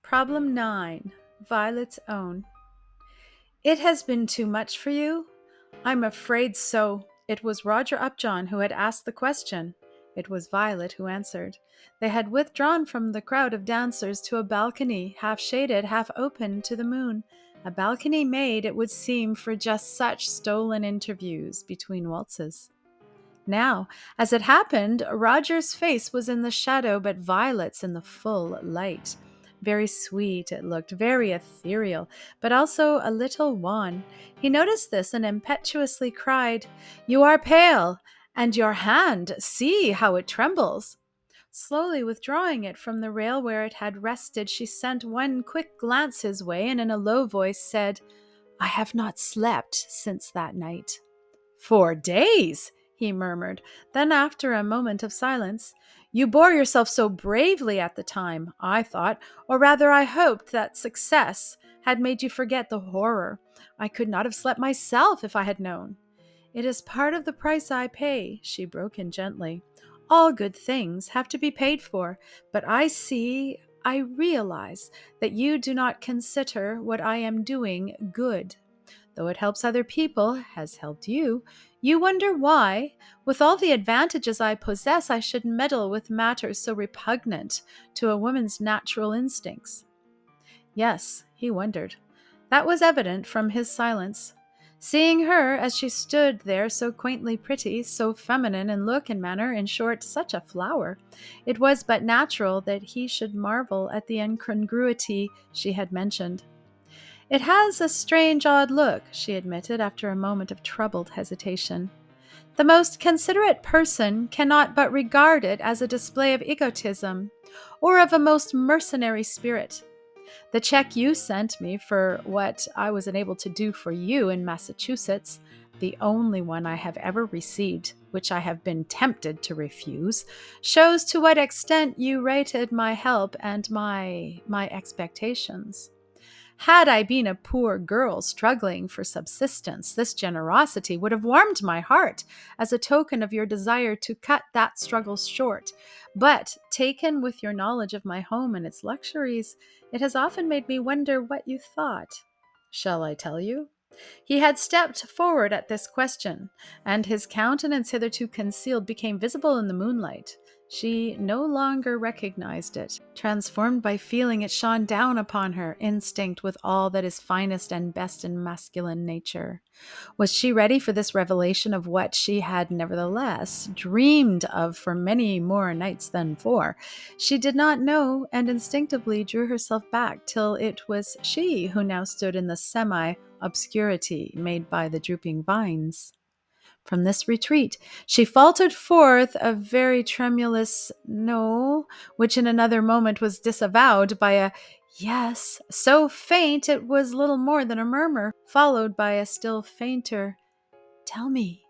Problem 9. Violet's Own. It has been too much for you? I'm afraid so. It was Roger Upjohn who had asked the question. It was Violet who answered. They had withdrawn from the crowd of dancers to a balcony, half shaded, half open to the moon. A balcony made, it would seem, for just such stolen interviews between waltzes. Now, as it happened, Roger's face was in the shadow, but Violet's in the full light. Very sweet it looked, very ethereal, but also a little wan. He noticed this and impetuously cried, "You are pale, and your hand, see how it trembles." Slowly withdrawing it from the rail where it had rested, she sent one quick glance his way and in a low voice said, "I have not slept since that night." "4 days," he murmured. Then, after a moment of silence, "You bore yourself so bravely at the time, I thought, or rather I hoped that success had made you forget the horror. I could not have slept myself if I had known." "It is part of the price I pay," she broke in gently. "All good things have to be paid for, but I realize that you do not consider what I am doing good. Though it helps other people, has helped you, you wonder why, with all the advantages I possess, I should meddle with matters so repugnant to a woman's natural instincts." Yes, he wondered. That was evident from his silence. Seeing her as she stood there, so quaintly pretty, so feminine in look and manner, in short, such a flower, it was but natural that he should marvel at the incongruity she had mentioned. "It has a strange, odd look," she admitted after a moment of troubled hesitation. "The most considerate person cannot but regard it as a display of egotism, or of a most mercenary spirit. The check you sent me for what I was unable to do for you in Massachusetts, the only one I have ever received, which I have been tempted to refuse, shows to what extent you rated my help and my expectations. Had I been a poor girl struggling for subsistence, this generosity would have warmed my heart as a token of your desire to cut that struggle short. But, taken with your knowledge of my home and its luxuries, it has often made me wonder what you thought. Shall I tell you?" He had stepped forward at this question, and his countenance, hitherto concealed, became visible in the moonlight. She no longer recognized it. Transformed by feeling, it shone down upon her, instinct with all that is finest and best in masculine nature. Was she ready for this revelation of what she had nevertheless dreamed of for many more nights than 4? She did not know, and instinctively drew herself back till it was she who now stood in the semi-obscurity made by the drooping vines. From this retreat, she faltered forth a very tremulous "no," which in another moment was disavowed by a "yes," so faint it was little more than a murmur, followed by a still fainter "tell me."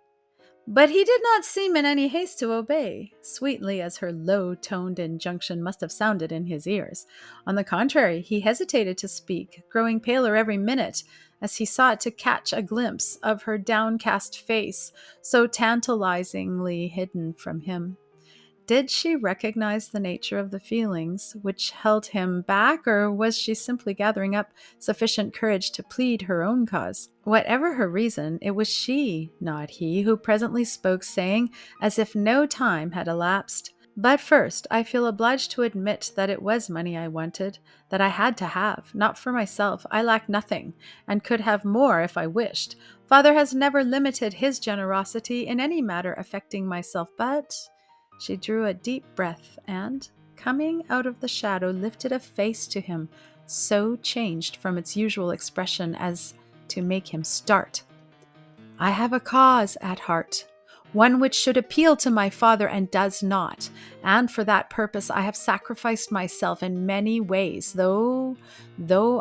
But he did not seem in any haste to obey, sweetly as her low-toned injunction must have sounded in his ears. On the contrary, he hesitated to speak, growing paler every minute as he sought to catch a glimpse of her downcast face, so tantalizingly hidden from him. Did she recognize the nature of the feelings which held him back, or was she simply gathering up sufficient courage to plead her own cause? Whatever her reason, it was she, not he, who presently spoke, saying, as if no time had elapsed, "But first, I feel obliged to admit that it was money I wanted, that I had to have, not for myself. I lack nothing, and could have more if I wished. Father has never limited his generosity in any matter affecting myself, but—" She drew a deep breath and, coming out of the shadow, lifted a face to him, so changed from its usual expression as to make him start. "I have a cause at heart, one which should appeal to my father and does not, and for that purpose I have sacrificed myself in many ways, though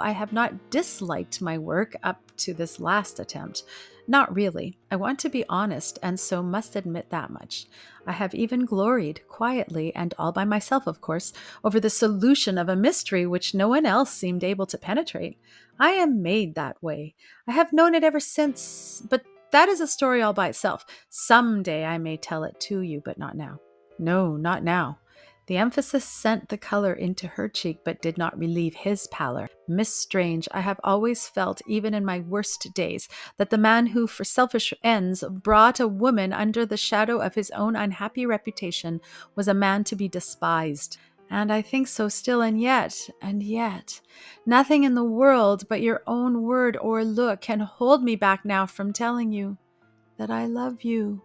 I have not disliked my work up to this last attempt. Not really. I want to be honest, and so must admit that much. I have even gloried, quietly and all by myself, of course, over the solution of a mystery which no one else seemed able to penetrate. I am made that way. I have known it ever since, but that is a story all by itself. Some day I may tell it to you, but not now. No, not now. The emphasis sent the color into her cheek, but did not relieve his pallor. Miss Strange, I have always felt, even in my worst days, that the man who, for selfish ends, brought a woman under the shadow of his own unhappy reputation was a man to be despised. And I think so still, and yet, nothing in the world but your own word or look can hold me back now from telling you that I love you.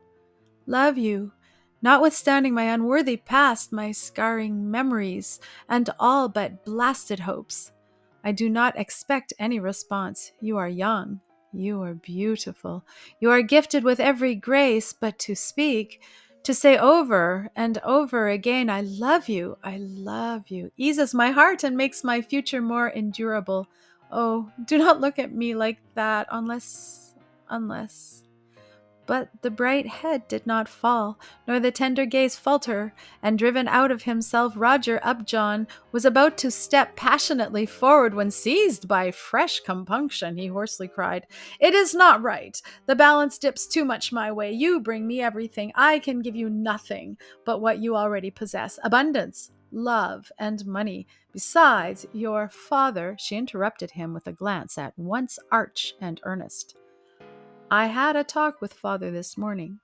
Love you, notwithstanding my unworthy past, my scarring memories, and all but blasted hopes. I do not expect any response. You are young. You are beautiful. You are gifted with every grace, but to speak, to say over and over again, I love you, eases my heart and makes my future more endurable. Oh, do not look at me like that unless. But the bright head did not fall, nor the tender gaze falter, and driven out of himself, Roger Upjohn was about to step passionately forward when, seized by fresh compunction, he hoarsely cried, "It is not right. The balance dips too much my way. You bring me everything. I can give you nothing but what you already possess, abundance, love, and money. Besides, your father," she interrupted him with a glance at once arch and earnest. "I had a talk with father this morning.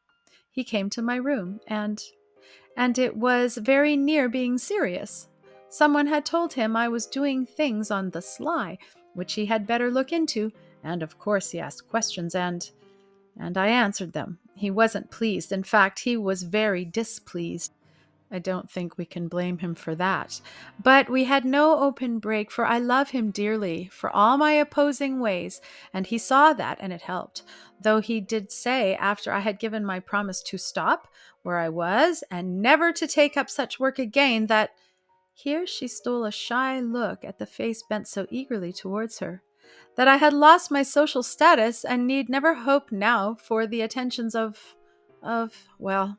He came to my room, and it was very near being serious. Someone had told him I was doing things on the sly, which he had better look into, and of course he asked questions, and I answered them. He wasn't pleased. In fact, he was very displeased. I don't think we can blame him for that. But we had no open break, for I love him dearly, for all my opposing ways, and he saw that, and it helped. Though he did say, after I had given my promise to stop where I was, and never to take up such work again, that—" Here she stole a shy look at the face bent so eagerly towards her, "that I had lost my social status, and need never hope now for the attentions well,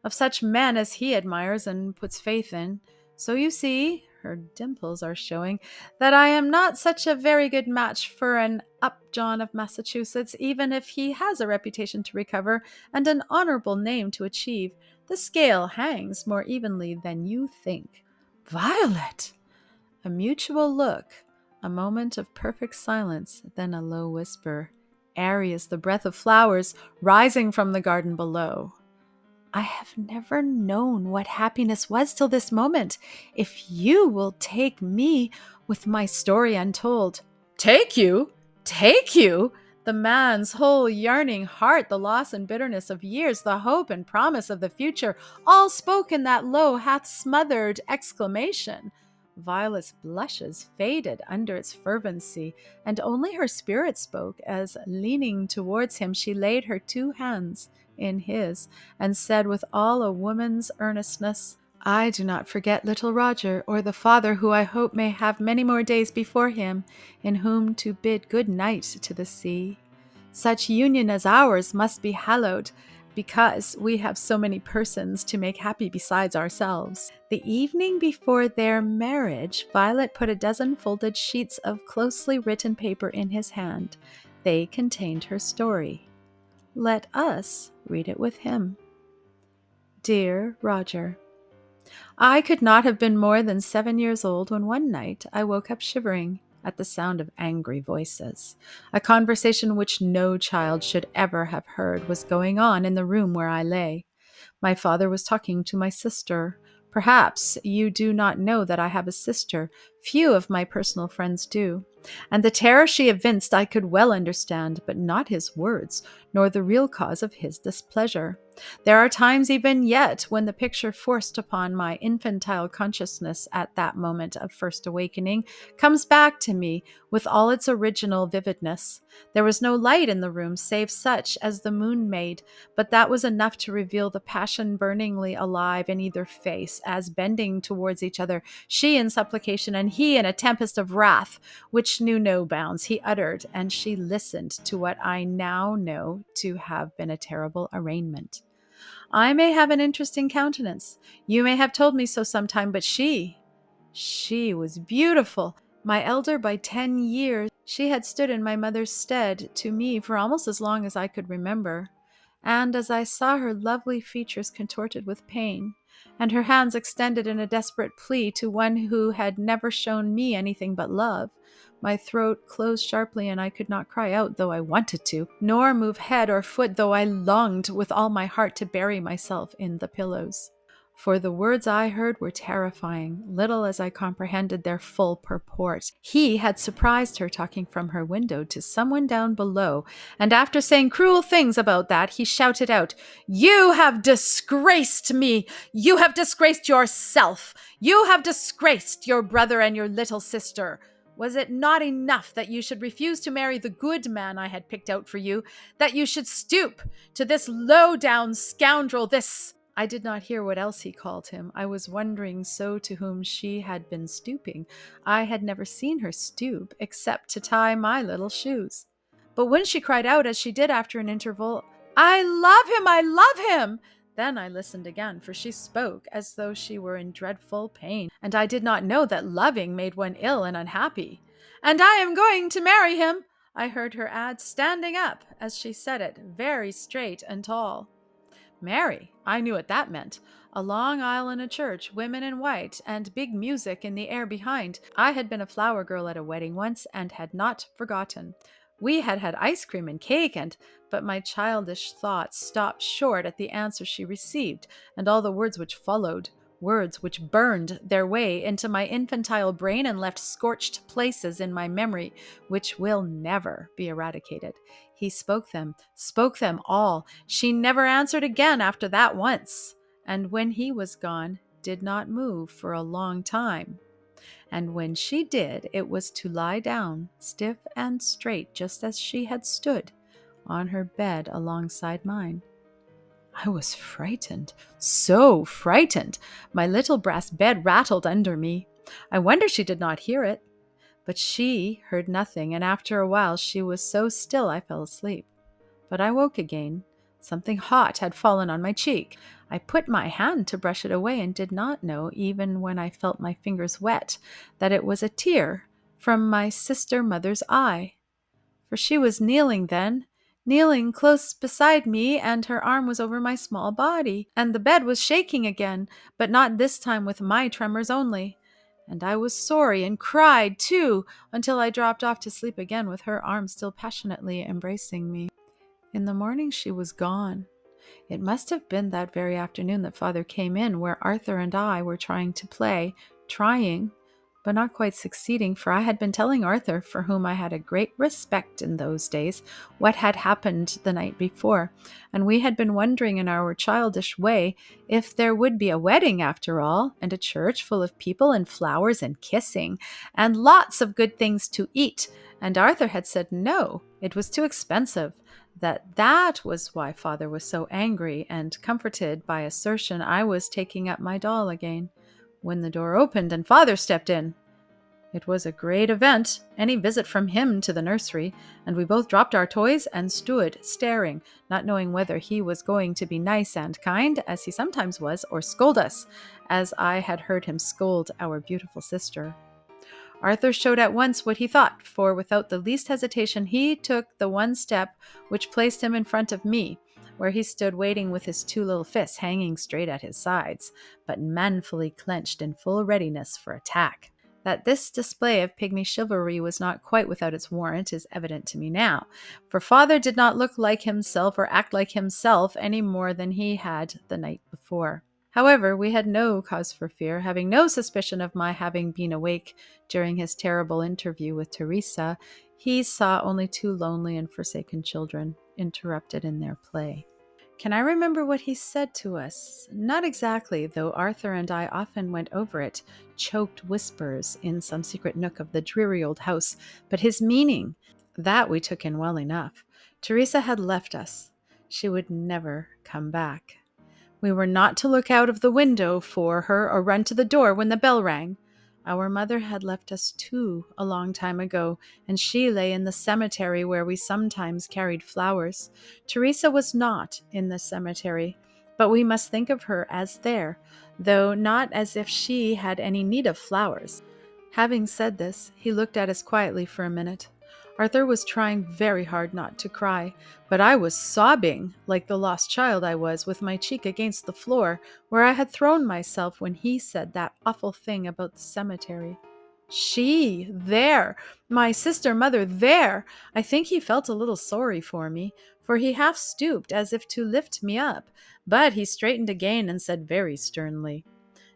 of such men as he admires and puts faith in. So you see," her dimples are showing, "that I am not such a very good match for an Upjohn of Massachusetts, even if he has a reputation to recover and an honorable name to achieve. The scale hangs more evenly than you think." "Violet!" A mutual look, a moment of perfect silence, then a low whisper, airy as the breath of flowers rising from the garden below. "I have never known what happiness was till this moment. If you will take me with my story untold—" "Take you? Take you?" The man's whole yearning heart, the loss and bitterness of years, the hope and promise of the future, all spoke in that low, half-smothered exclamation. Violet's blushes faded under its fervency, and only her spirit spoke as, leaning towards him, she laid her two hands in his, and said with all a woman's earnestness, "I do not forget little Roger, or the father who I hope may have many more days before him, in whom to bid good night to the sea. Such union as ours must be hallowed, because we have so many persons to make happy besides ourselves." The evening before their marriage, Violet put a dozen folded sheets of closely written paper in his hand. They contained her story. Let us read it with him. Dear Roger, I could not have been more than 7 years old when one night I woke up shivering at the sound of angry voices. A conversation which no child should ever have heard was going on in the room where I lay. My father was talking to my sister. Perhaps you do not know that I have a sister. Few of my personal friends do. And the terror she evinced I could well understand, but not his words, nor the real cause of his displeasure. There are times even yet when the picture forced upon my infantile consciousness at that moment of first awakening comes back to me with all its original vividness. There was no light in the room save such as the moon made, but that was enough to reveal the passion burningly alive in either face, as bending towards each other, she in supplication and he in a tempest of wrath, which knew no bounds, he uttered, and she listened to what I now know to have been a terrible arraignment. I may have an interesting countenance. You may have told me so sometime, but she was beautiful. My elder by 10 years, she had stood in my mother's stead to me for almost as long as I could remember. And as I saw her lovely features contorted with pain, and her hands extended in a desperate plea to one who had never shown me anything but love. My throat closed sharply, and I could not cry out, though I wanted to, nor move head or foot, though I longed with all my heart to bury myself in the pillows. For the words I heard were terrifying, little as I comprehended their full purport. He had surprised her talking from her window to someone down below, and after saying cruel things about that, he shouted out, "You have disgraced me! You have disgraced yourself! You have disgraced your brother and your little sister! Was it not enough that you should refuse to marry the good man I had picked out for you, that you should stoop to this low-down scoundrel, this—" I did not hear what else he called him. I was wondering so to whom she had been stooping. I had never seen her stoop, except to tie my little shoes. But when she cried out, as she did after an interval, "I love him! I love him!" then I listened again, for she spoke as though she were in dreadful pain, and I did not know that loving made one ill and unhappy. "And I am going to marry him," I heard her add, standing up as she said it, very straight and tall. Marry? I knew what that meant. A long aisle in a church, women in white, and big music in the air behind. I had been a flower girl at a wedding once, and had not forgotten. We had had ice cream and cake, but my childish thoughts stopped short at the answer she received, and all the words which followed. Words which burned their way into my infantile brain and left scorched places in my memory, which will never be eradicated. He spoke them all. She never answered again after that once, and when he was gone, did not move for a long time. And when she did, it was to lie down, stiff and straight, just as she had stood, on her bed alongside mine. I was frightened, so frightened. My little brass bed rattled under me. I wonder she did not hear it. But she heard nothing, and after a while she was so still I fell asleep. But I woke again. Something hot had fallen on my cheek. I put my hand to brush it away and did not know, even when I felt my fingers wet, that it was a tear from my sister mother's eye. For she was kneeling then, kneeling close beside me, and her arm was over my small body, and the bed was shaking again, but not this time with my tremors only. And I was sorry and cried, too, until I dropped off to sleep again with her arm still passionately embracing me. In the morning she was gone. It must have been that very afternoon that Father came in, where Arthur and I were trying to play, but not quite succeeding, for I had been telling Arthur, for whom I had a great respect in those days, what had happened the night before, and we had been wondering in our childish way if there would be a wedding after all, and a church full of people and flowers and kissing, and lots of good things to eat, and Arthur had said no, it was too expensive. That was why Father was so angry, and comforted by assertion I was taking up my doll again, when the door opened and Father stepped in. It was a great event, any visit from him to the nursery, and we both dropped our toys and stood staring, not knowing whether he was going to be nice and kind, as he sometimes was, or scold us, as I had heard him scold our beautiful sister. Arthur showed at once what he thought, for without the least hesitation he took the one step which placed him in front of me, where he stood waiting with his two little fists hanging straight at his sides, but manfully clenched in full readiness for attack. That this display of pygmy chivalry was not quite without its warrant is evident to me now, for Father did not look like himself or act like himself any more than he had the night before. However, we had no cause for fear, having no suspicion of my having been awake during his terrible interview with Teresa. He saw only two lonely and forsaken children, interrupted in their play. Can I remember what he said to us? Not exactly, though Arthur and I often went over it, choked whispers in some secret nook of the dreary old house, but his meaning, that we took in well enough. Teresa had left us. She would never come back. We were not to look out of the window for her or run to the door when the bell rang. Our mother had left us too a long time ago, and she lay in the cemetery where we sometimes carried flowers. Teresa was not in the cemetery, but we must think of her as there, though not as if she had any need of flowers. Having said this, he looked at us quietly for a minute. Arthur was trying very hard not to cry, but I was sobbing like the lost child I was, with my cheek against the floor where I had thrown myself when he said that awful thing about the cemetery. She, there, my sister-mother, there. I think he felt a little sorry for me, for he half stooped as if to lift me up, but he straightened again and said very sternly,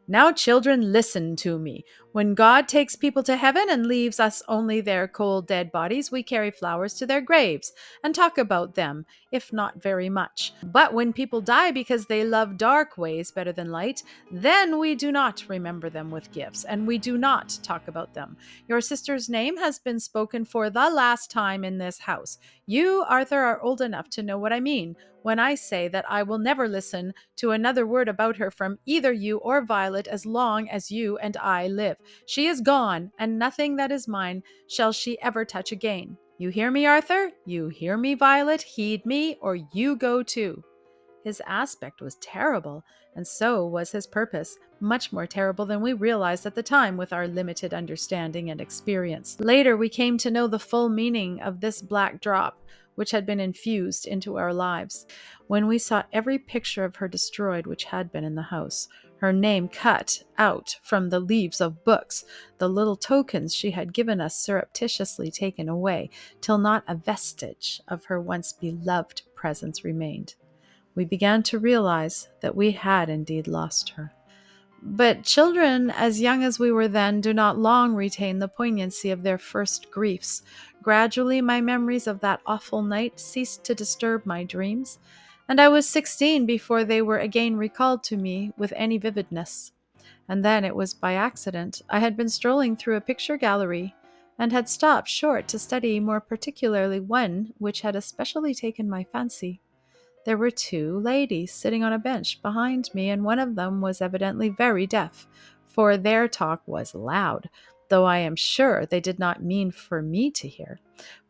"Now, children, listen to me. When God takes people to heaven and leaves us only their cold, dead bodies, we carry flowers to their graves and talk about them, if not very much. But when people die because they love dark ways better than light, then we do not remember them with gifts, and we do not talk about them. Your sister's name has been spoken for the last time in this house. You, Arthur, are old enough to know what I mean when I say that I will never listen to another word about her from either you or Violet as long as you and I live. She is gone, and nothing that is mine shall she ever touch again. You hear me, Arthur? You hear me, Violet? Heed me, or you go too." His aspect was terrible, and so was his purpose, much more terrible than we realized at the time with our limited understanding and experience. Later, we came to know the full meaning of this black drop, which had been infused into our lives. When we saw every picture of her destroyed which had been in the house, her name cut out from the leaves of books, the little tokens she had given us surreptitiously taken away, till not a vestige of her once beloved presence remained, we began to realize that we had indeed lost her. But children, as young as we were then, do not long retain the poignancy of their first griefs. Gradually, my memories of that awful night ceased to disturb my dreams, and I was 16 before they were again recalled to me with any vividness. And then it was by accident. I had been strolling through a picture gallery, and had stopped short to study more particularly one which had especially taken my fancy. There were two ladies sitting on a bench behind me, and one of them was evidently very deaf, for their talk was loud, though I am sure they did not mean for me to hear,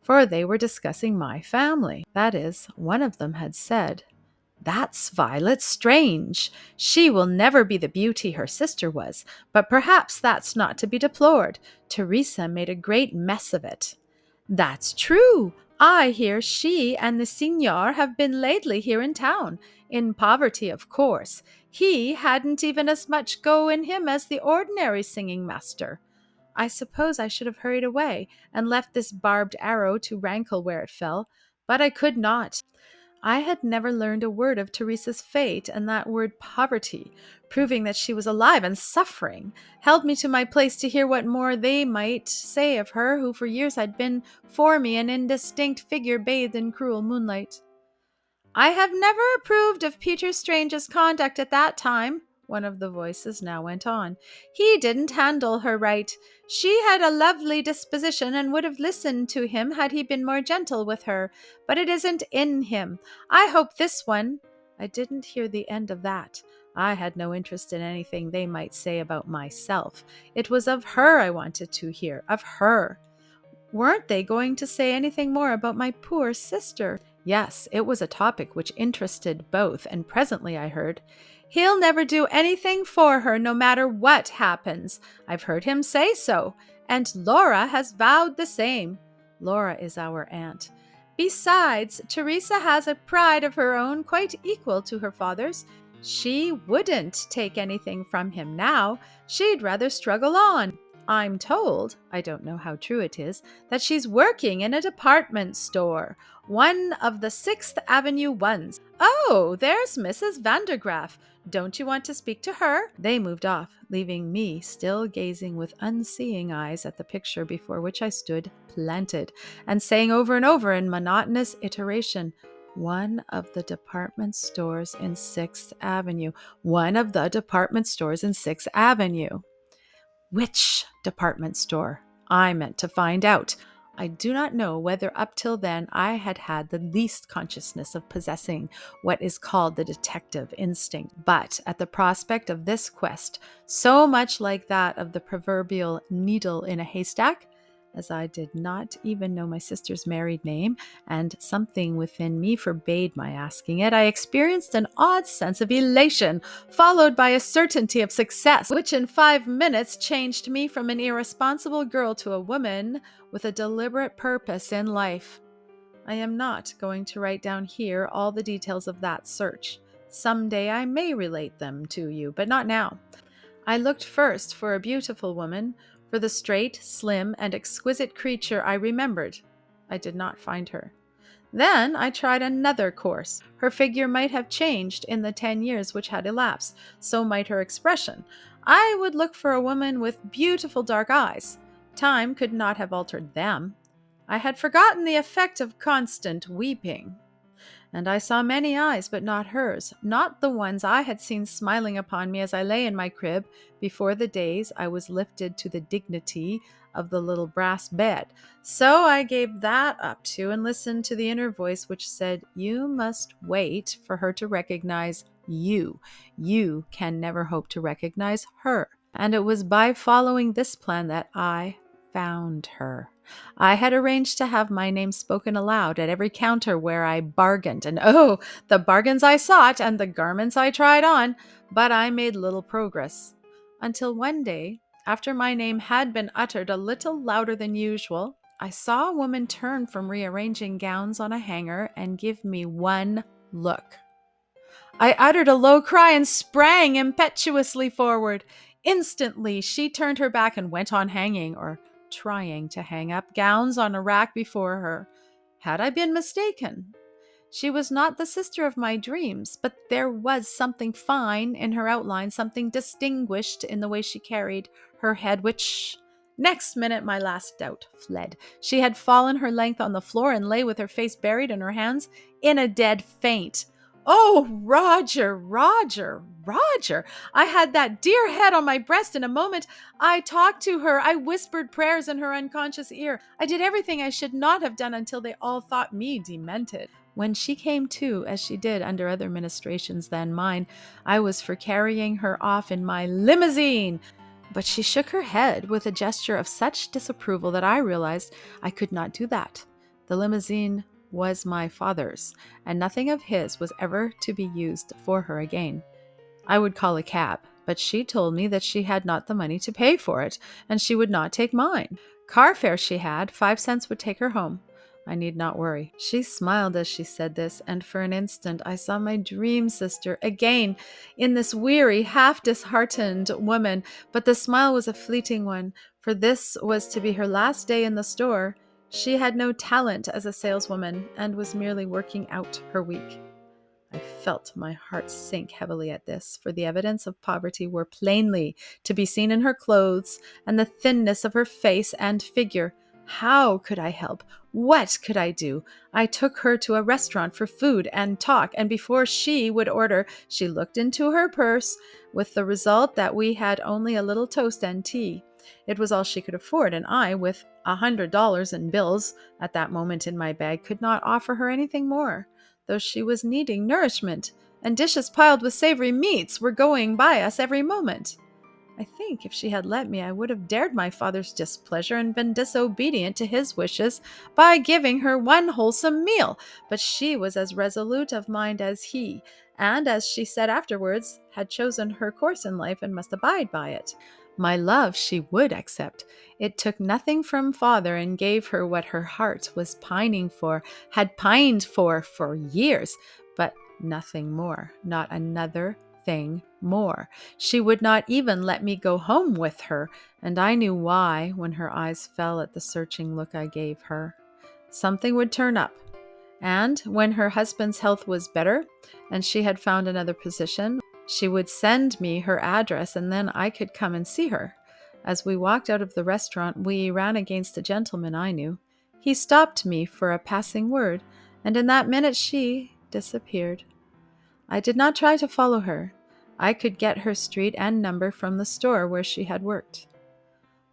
for they were discussing my family. That is, one of them had said, "That's Violet Strange. She will never be the beauty her sister was, but perhaps that's not to be deplored. Teresa made a great mess of it." "That's true. I hear she and the signor have been lately here in town. In poverty, of course. He hadn't even as much go in him as the ordinary singing master." I suppose I should have hurried away and left this barbed arrow to rankle where it fell, but I could not. I had never learned a word of Teresa's fate, and that word poverty, proving that she was alive and suffering, held me to my place to hear what more they might say of her who for years had been for me an indistinct figure bathed in cruel moonlight. "I have never approved of Peter Strange's conduct at that time," one of the voices now went on. "He didn't handle her right. She had a lovely disposition and would have listened to him had he been more gentle with her, but it isn't in him. I hope this one—" I didn't hear the end of that. I had no interest in anything they might say about myself. It was of her I wanted to hear, of her. Weren't they going to say anything more about my poor sister? Yes, it was a topic which interested both, and presently I heard, "He'll never do anything for her, no matter what happens. I've heard him say so, and Laura has vowed the same." Laura is our aunt. "Besides, Teresa has a pride of her own quite equal to her father's. She wouldn't take anything from him now. She'd rather struggle on. I'm told, I don't know how true it is, that she's working in a department store, one of the 6th Avenue ones. Oh, there's Mrs. Vandergraff. Don't you want to speak to her?" They moved off, leaving me still gazing with unseeing eyes at the picture before which I stood planted, and saying over and over in monotonous iteration, "One of the department stores in 6th Avenue. One of the department stores in 6th Avenue." Which department store? I meant to find out. I do not know whether up till then I had had the least consciousness of possessing what is called the detective instinct, but at the prospect of this quest, so much like that of the proverbial needle in a haystack, as I did not even know my sister's married name, and something within me forbade my asking it, I experienced an odd sense of elation, followed by a certainty of success, which in 5 minutes changed me from an irresponsible girl to a woman with a deliberate purpose in life. I am not going to write down here all the details of that search. Someday I may relate them to you, but not now. I looked first for a beautiful woman, for the straight, slim, and exquisite creature I remembered. I did not find her. Then I tried another course. Her figure might have changed in the 10 years which had elapsed, so might her expression. I would look for a woman with beautiful dark eyes. Time could not have altered them. I had forgotten the effect of constant weeping. And I saw many eyes, but not hers, not the ones I had seen smiling upon me as I lay in my crib before the days I was lifted to the dignity of the little brass bed. So I gave that up too and listened to the inner voice which said, "You must wait for her to recognize you. You can never hope to recognize her." And it was by following this plan that I found her. I had arranged to have my name spoken aloud at every counter where I bargained, and oh, the bargains I sought and the garments I tried on, but I made little progress. Until one day, after my name had been uttered a little louder than usual, I saw a woman turn from rearranging gowns on a hanger and give me one look. I uttered a low cry and sprang impetuously forward. Instantly, she turned her back and went on hanging, or trying to hang up gowns on a rack before her. Had I been mistaken? She was not the sister of my dreams, but there was something fine in her outline, something distinguished in the way she carried her head, which... Next minute, my last doubt fled. She had fallen her length on the floor and lay with her face buried in her hands in a dead faint. Oh, Roger, Roger, Roger! I had that dear head on my breast in a moment. I talked to her. I whispered prayers in her unconscious ear. I did everything I should not have done until they all thought me demented. When she came to, as she did under other ministrations than mine, I was for carrying her off in my limousine. But she shook her head with a gesture of such disapproval that I realized I could not do that. The limousine was my father's, and nothing of his was ever to be used for her again. I would call a cab, but she told me that she had not the money to pay for it, and she would not take mine. Car fare she had, 5 cents would take her home. I need not worry. She smiled as she said this, and for an instant I saw my dream sister again in this weary, half-disheartened woman, but the smile was a fleeting one, for this was to be her last day in the store. She had no talent as a saleswoman and was merely working out her week. I felt my heart sink heavily at this, for the evidence of poverty were plainly to be seen in her clothes and the thinness of her face and figure. How could I help? What could I do? I took her to a restaurant for food and talk, and before she would order, she looked into her purse, with the result that we had only a little toast and tea. It was all she could afford, and I, with $100 in bills at that moment in my bag, could not offer her anything more, though she was needing nourishment, and dishes piled with savory meats were going by us every moment. I think if she had let me, I would have dared my father's displeasure and been disobedient to his wishes by giving her one wholesome meal, but she was as resolute of mind as he, and, as she said afterwards, had chosen her course in life and must abide by it. My love she would accept. It took nothing from father and gave her what her heart was pining for, had pined for years, but nothing more, not another thing more. She would not even let me go home with her, and I knew why when her eyes fell at the searching look I gave her. Something would turn up, and when her husband's health was better and she had found another position, she would send me her address, and then I could come and see her. As we walked out of the restaurant, we ran against a gentleman I knew. He stopped me for a passing word, and in that minute she disappeared. I did not try to follow her. I could get her street and number from the store where she had worked.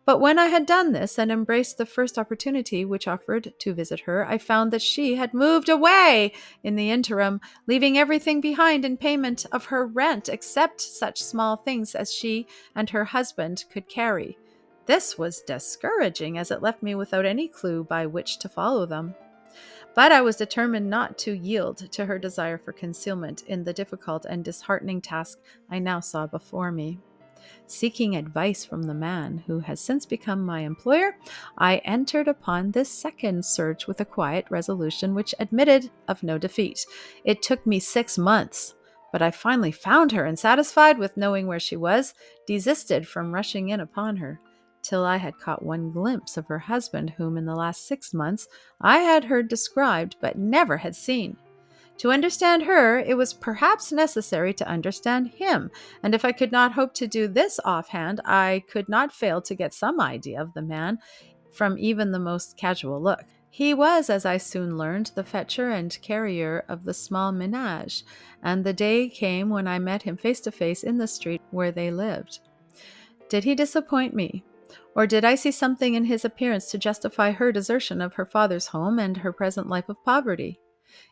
But when I had done this and embraced the first opportunity which offered to visit her, I found that she had moved away in the interim, leaving everything behind in payment of her rent except such small things as she and her husband could carry. This was discouraging, as it left me without any clue by which to follow them. But I was determined not to yield to her desire for concealment in the difficult and disheartening task I now saw before me. Seeking advice from the man who has since become my employer, I entered upon this second search with a quiet resolution which admitted of no defeat. It took me 6 months, but I finally found her, and satisfied with knowing where she was, desisted from rushing in upon her, till I had caught one glimpse of her husband, whom in the last 6 months I had heard described but never had seen. To understand her, it was perhaps necessary to understand him, and if I could not hope to do this offhand, I could not fail to get some idea of the man from even the most casual look. He was, as I soon learned, the fetcher and carrier of the small ménage, and the day came when I met him face to face in the street where they lived. Did he disappoint me? Or did I see something in his appearance to justify her desertion of her father's home and her present life of poverty?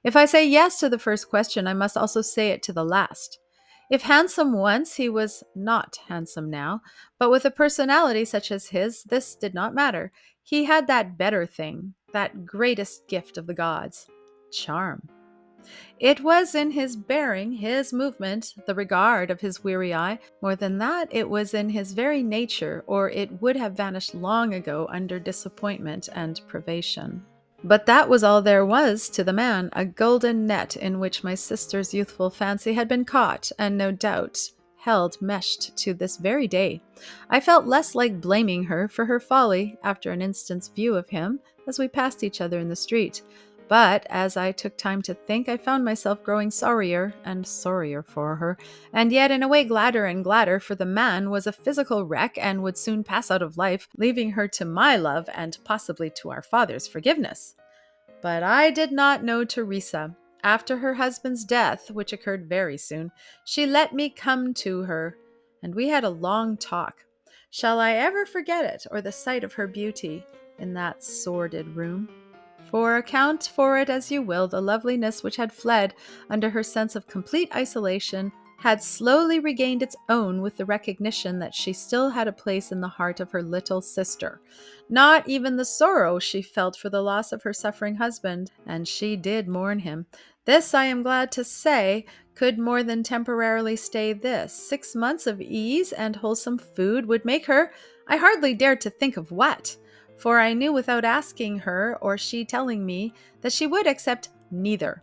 If I say yes to the first question, I must also say it to the last. If handsome once, he was not handsome now, but with a personality such as his, this did not matter. He had that better thing, that greatest gift of the gods, charm. It was in his bearing, his movement, the regard of his weary eye. More than that, it was in his very nature, or it would have vanished long ago under disappointment and privation. But that was all there was to the man, a golden net in which my sister's youthful fancy had been caught, and no doubt held meshed to this very day. I felt less like blaming her for her folly after an instant's view of him as we passed each other in the street. But as I took time to think, I found myself growing sorrier and sorrier for her, and yet in a way gladder and gladder, for the man was a physical wreck and would soon pass out of life, leaving her to my love and possibly to our father's forgiveness. But I did not know Teresa. After her husband's death, which occurred very soon, she let me come to her, and we had a long talk. Shall I ever forget it, or the sight of her beauty in that sordid room? For account for it as you will, the loveliness which had fled under her sense of complete isolation had slowly regained its own with the recognition that she still had a place in the heart of her little sister. Not even the sorrow she felt for the loss of her suffering husband, and she did mourn him. This, I am glad to say, could more than temporarily stay this. 6 months of ease and wholesome food would make her, I hardly dared to think of what, for I knew without asking her or she telling me that she would accept neither.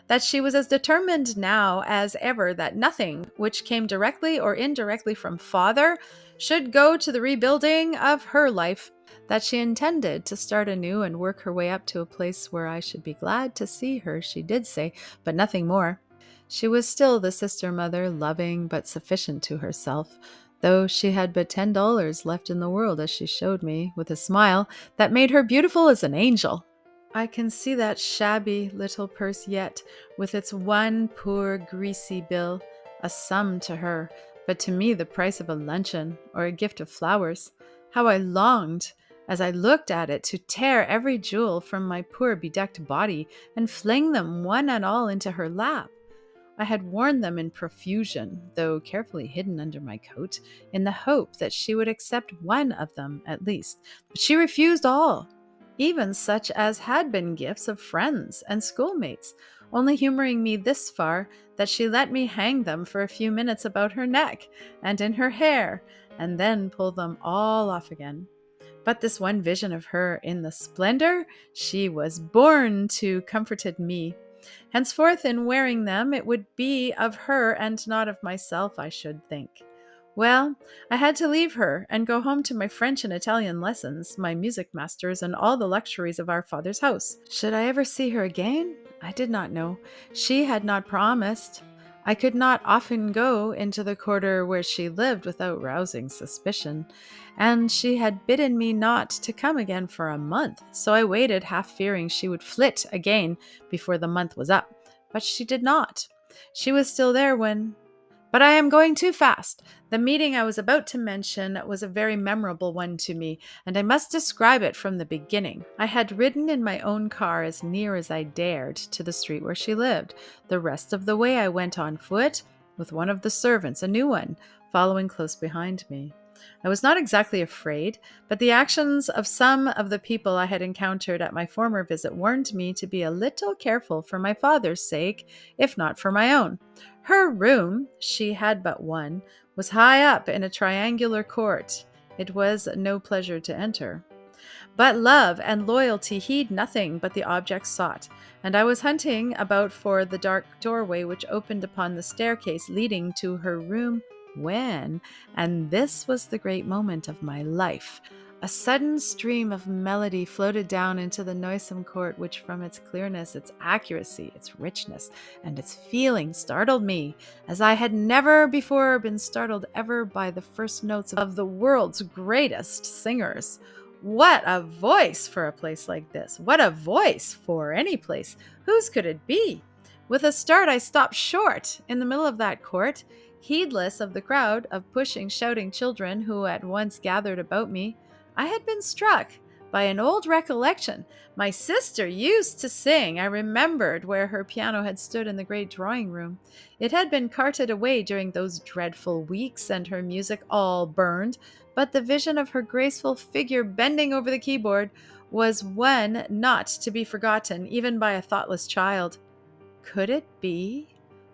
That she was as determined now as ever that nothing which came directly or indirectly from father should go to the rebuilding of her life. That she intended to start anew and work her way up to a place where I should be glad to see her, she did say, but nothing more. She was still the sister mother, loving but sufficient to herself, though she had but $10 left in the world, as she showed me, with a smile that made her beautiful as an angel. I can see that shabby little purse yet, with its one poor greasy bill, a sum to her, but to me the price of a luncheon or a gift of flowers. How I longed, as I looked at it, to tear every jewel from my poor bedecked body and fling them one and all into her lap. I had worn them in profusion, though carefully hidden under my coat, in the hope that she would accept one of them at least. But she refused all, even such as had been gifts of friends and schoolmates, only humoring me this far, that she let me hang them for a few minutes about her neck and in her hair, and then pull them all off again. But this one vision of her in the splendor she was born to comforted me. Henceforth, in wearing them, it would be of her and not of myself, I should think. Well, I had to leave her and go home to my French and Italian lessons, my music masters, and all the luxuries of our father's house. Should I ever see her again? I did not know. She had not promised. I could not often go into the quarter where she lived without rousing suspicion, and she had bidden me not to come again for a month, so I waited, half fearing she would flit again before the month was up. But she did not. She was still there when... But I am going too fast. The meeting I was about to mention was a very memorable one to me, and I must describe it from the beginning. I had ridden in my own car as near as I dared to the street where she lived. The rest of the way I went on foot, with one of the servants, a new one, following close behind me. I was not exactly afraid, but the actions of some of the people I had encountered at my former visit warned me to be a little careful for my father's sake, if not for my own. Her room, she had but one, was high up in a triangular court. It was no pleasure to enter. But love and loyalty heed nothing but the objects sought, and I was hunting about for the dark doorway which opened upon the staircase leading to her room when, and this was the great moment of my life, a sudden stream of melody floated down into the noisome court, which from its clearness, its accuracy, its richness, and its feeling startled me, as I had never before been startled ever by the first notes of the world's greatest singers. What a voice for a place like this! What a voice for any place! Whose could it be? With a start, I stopped short in the middle of that court, heedless of the crowd of pushing, shouting children who at once gathered about me. I had been struck by an old recollection. My sister used to sing. I remembered where her piano had stood in the great drawing room. It had been carted away during those dreadful weeks, and her music all burned, but the vision of her graceful figure bending over the keyboard was one not to be forgotten, even by a thoughtless child. Could it be?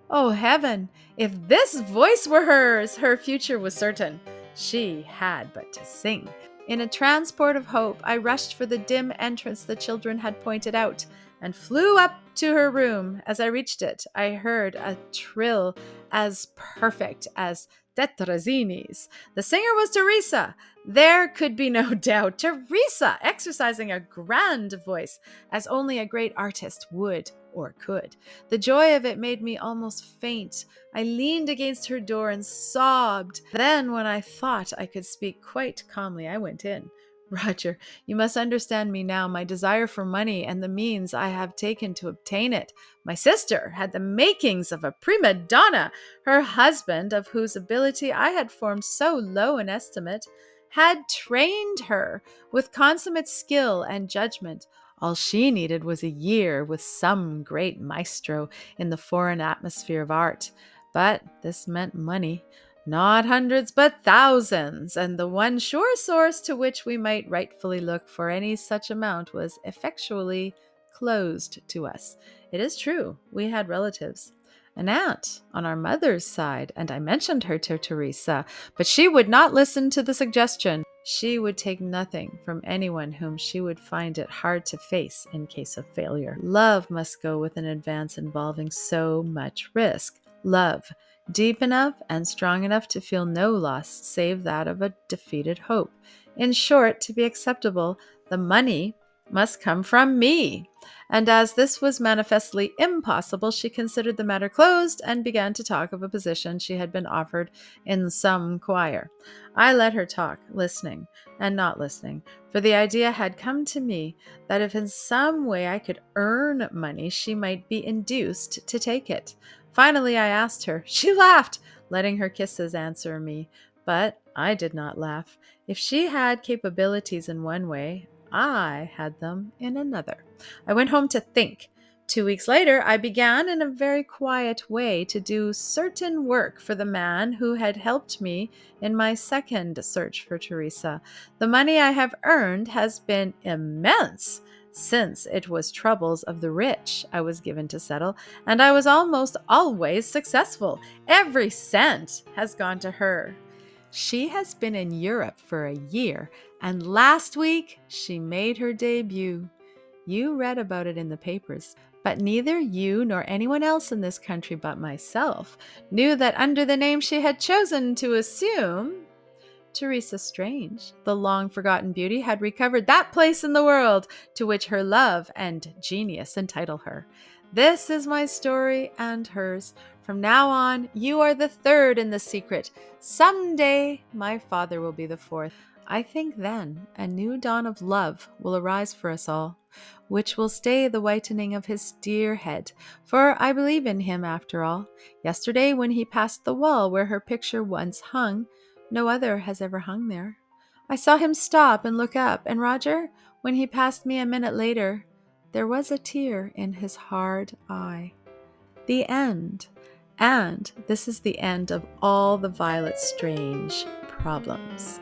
Oh, heaven! If this voice were hers, her future was certain. She had but to sing. In a transport of hope, I rushed for the dim entrance the children had pointed out, and flew up to her room. As I reached it, I heard a trill as perfect as Tetrazzini's. The singer was Teresa. There could be no doubt. Teresa, exercising a grand voice, as only a great artist would or could. The joy of it made me almost faint. I leaned against her door and sobbed. Then, when I thought I could speak quite calmly, I went in. Roger, you must understand me now, my desire for money and the means I have taken to obtain it. My sister had the makings of a prima donna. Her husband, of whose ability I had formed so low an estimate, had trained her with consummate skill and judgment. All she needed was a year with some great maestro in the foreign atmosphere of art. But this meant money. Not hundreds, but thousands, and the one sure source to which we might rightfully look for any such amount was effectually closed to us. It is true, we had relatives. An aunt on our mother's side, and I mentioned her to Teresa, but she would not listen to the suggestion. She would take nothing from anyone whom she would find it hard to face in case of failure. Love must go with an advance involving so much risk. Love, deep enough and strong enough to feel no loss save that of a defeated hope. In short, to be acceptable, the money must come from me. And as this was manifestly impossible, she considered the matter closed and began to talk of a position she had been offered in some choir. I let her talk, listening and not listening, for the idea had come to me that if in some way I could earn money, she might be induced to take it. Finally, I asked her. She laughed, letting her kisses answer me. But I did not laugh. If she had capabilities in one way, I had them in another. I went home to think. 2 weeks later, I began in a very quiet way to do certain work for the man who had helped me in my second search for Teresa. The money I have earned has been immense, since it was troubles of the rich I was given to settle, and I was almost always successful. Every cent has gone to her. She has been in Europe for a year, and last week she made her debut. You read about it in the papers, but neither you nor anyone else in this country but myself knew that under the name she had chosen to assume, Teresa Strange, the long-forgotten beauty, had recovered that place in the world to which her love and genius entitle her. This is my story and hers. From now on, you are the third in the secret. Some day, my father will be the fourth. I think then a new dawn of love will arise for us all, which will stay the whitening of his dear head, for I believe in him after all. Yesterday, when he passed the wall where her picture once hung, no other has ever hung there. I saw him stop and look up, and Roger, when he passed me a minute later, there was a tear in his hard eye. The end. And this is the end of all the Violet Strange problems.